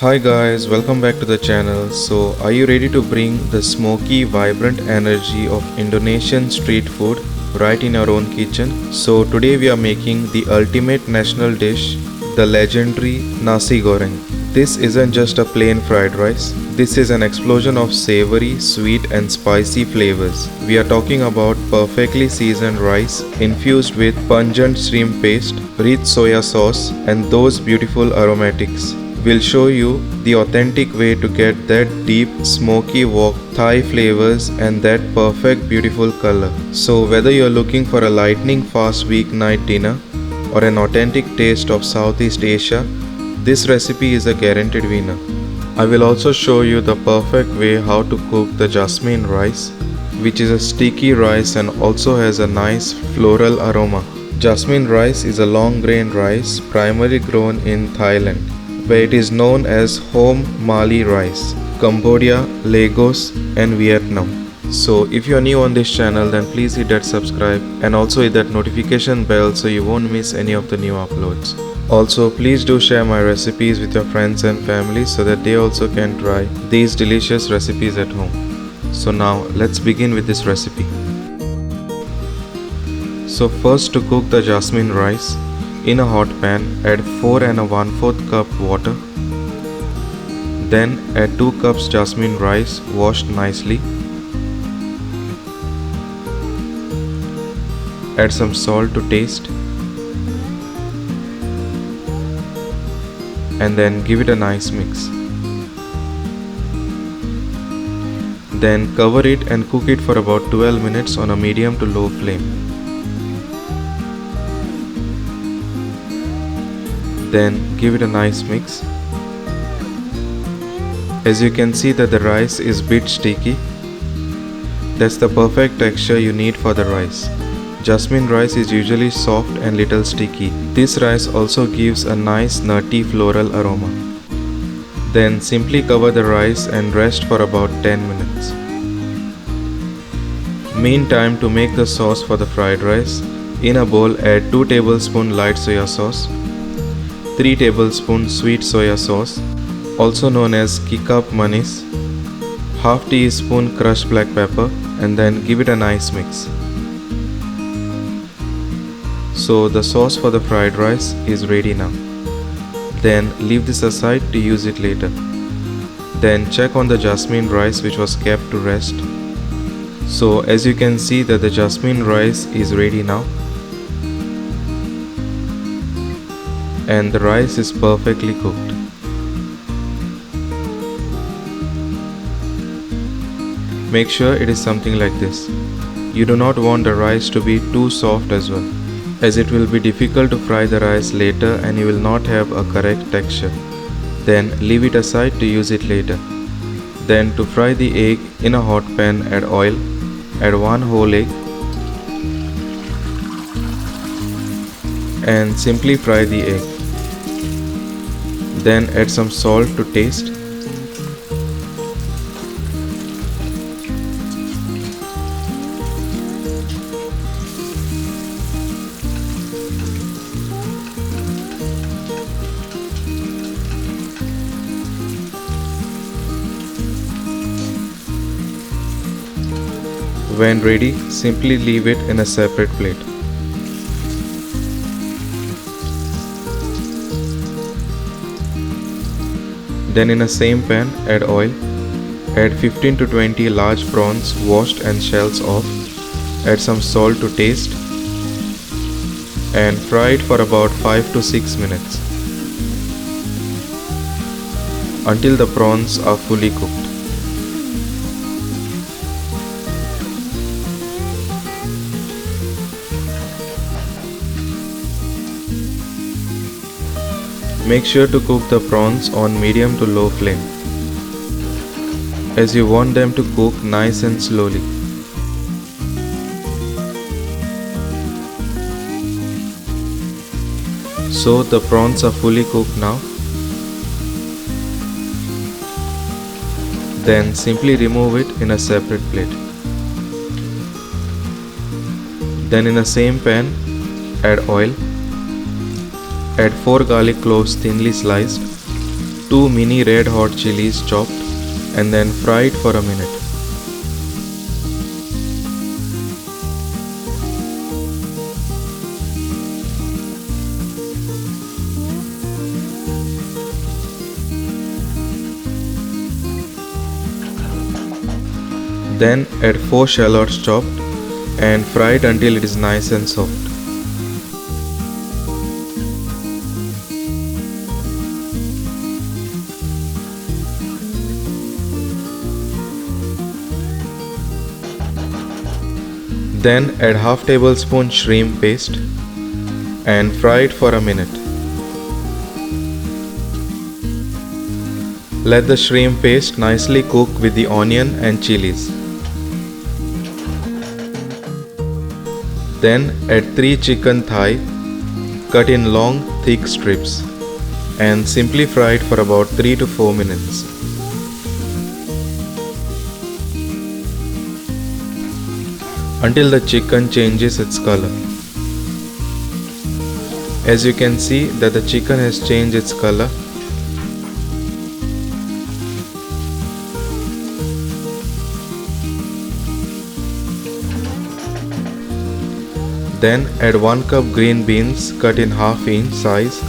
Hi guys, welcome back to the channel. So, are you ready to bring the smoky, vibrant energy of Indonesian street food right in your own kitchen? So, today we are making the ultimate national dish, the legendary Nasi Goreng. This isn't just a plain fried rice. This is an explosion of savory, sweet and spicy flavors. We are talking about perfectly seasoned rice infused with pungent shrimp paste, rich soya sauce and those beautiful aromatics. We'll show you the authentic way to get that deep, smoky wok Thai flavors and that perfect, beautiful color. So, whether you're looking for a lightning fast weeknight dinner or an authentic taste of Southeast Asia, this recipe is a guaranteed winner. I will also show you the perfect way how to cook the jasmine rice, which is a sticky rice and also has a nice floral aroma. Jasmine rice is a long grain rice primarily grown in Thailand, where it is known as home Mali rice, Cambodia, Lagos and Vietnam. So if you are new on this channel, then please hit that subscribe and also hit that notification bell so you won't miss any of the new uploads. Also, please do share my recipes with your friends and family so that they also can try these delicious recipes at home. So now let's begin with this recipe. So first, to cook the jasmine rice, in a hot pan add 4 and 1/4 cup water. Then add 2 cups jasmine rice washed nicely. Add some salt to taste. And then give it a nice mix. Then cover it and cook it for about 12 minutes on a medium to low flame. Then give it a nice mix. As you can see that the rice is bit sticky. That's the perfect texture you need for the rice. Jasmine rice is usually soft and little sticky. This rice also gives a nice nutty floral aroma. Then simply cover the rice and rest for about 10 minutes. Meantime, to make the sauce for the fried rice, in a bowl add 2 tablespoons light soya sauce, 3 tablespoons sweet soya sauce, also known as Kecap manis, half teaspoon crushed black pepper, and then give it a nice mix. So the sauce for the fried rice is ready now. Then leave this aside to use it later. Then check on the jasmine rice which was kept to rest. So as you can see that the jasmine rice is ready now. And the rice is perfectly cooked. Make sure it is something like this. You do not want the rice to be too soft as well, as it will be difficult to fry the rice later and you will not have a correct texture. Then leave it aside to use it later. Then to fry the egg, in a hot pan add oil, add 1 whole egg and simply fry the egg. Then add some salt to taste. When ready, simply leave it in a separate plate. Then in a same pan, add oil, add 15 to 20 large prawns washed and shells off, add some salt to taste and fry it for about 5 to 6 minutes until the prawns are fully cooked. Make sure to cook the prawns on medium to low flame, as you want them to cook nice and slowly. So the prawns are fully cooked now. Then simply remove it in a separate plate. Then in the same pan, add oil. Add 4 garlic cloves thinly sliced. 2 mini red hot chilies chopped and then fry it for a minute. Then add 4 shallots chopped and fry it until it is nice and soft. Then add half tablespoon shrimp paste and fry it for a minute. Let the shrimp paste nicely cook with the onion and chilies. Then add 3 chicken thigh cut in long thick strips and simply fry it for about 3 to 4 minutes. Until the chicken changes its color. As you can see that the chicken has changed its color. Then add 1 cup green beans cut in half-inch size.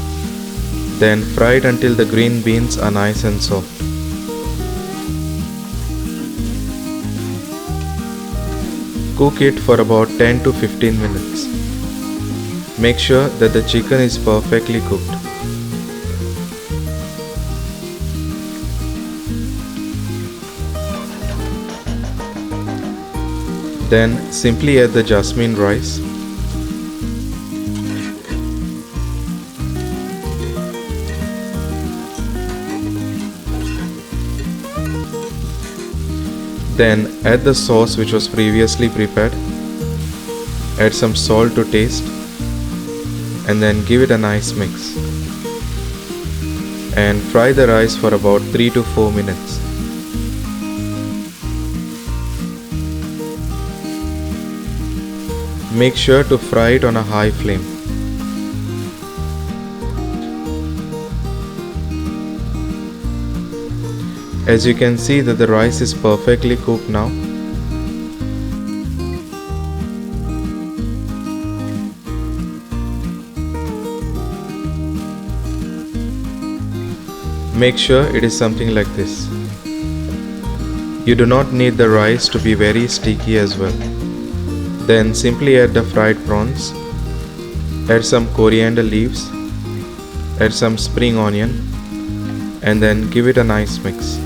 Then fry it until the green beans are nice and soft. Cook it for about 10 to 15 minutes. Make sure that the chicken is perfectly cooked. Then simply add the jasmine rice. Then add the sauce which was previously prepared. Add some salt to taste and then give it a nice mix. And fry the rice for about 3 to 4 minutes. Make sure to fry it on a high flame. As you can see that the rice is perfectly cooked now. Make sure it is something like this. You do not need the rice to be very sticky as well. Then simply add the fried prawns, add some coriander leaves, add some spring onion and then give it a nice mix.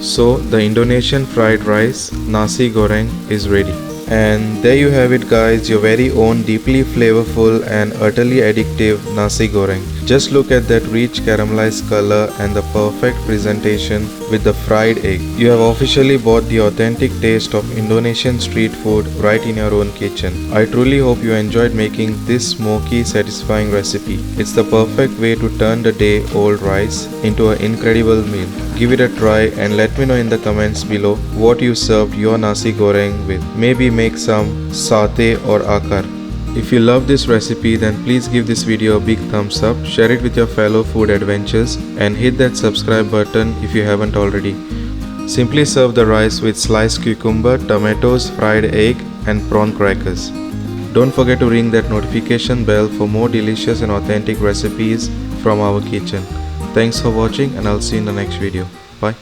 So the Indonesian fried rice Nasi Goreng is ready. And there you have it guys, your very own deeply flavorful and utterly addictive Nasi Goreng. Just look at that rich caramelized color and the perfect presentation with the fried egg. You have officially bought the authentic taste of Indonesian street food right in your own kitchen. I truly hope you enjoyed making this smoky, satisfying recipe. It's the perfect way to turn the day-old rice into an incredible meal. Give it a try and let me know in the comments below what you served your Nasi Goreng with. Maybe make some satay or akar. If you love this recipe then please give this video a big thumbs up, share it with your fellow food adventures and hit that subscribe button if you haven't already. Simply serve the rice with sliced cucumber, tomatoes, fried egg and prawn crackers. Don't forget to ring that notification bell for more delicious and authentic recipes from our kitchen. Thanks for watching and I'll see you in the next video. Bye.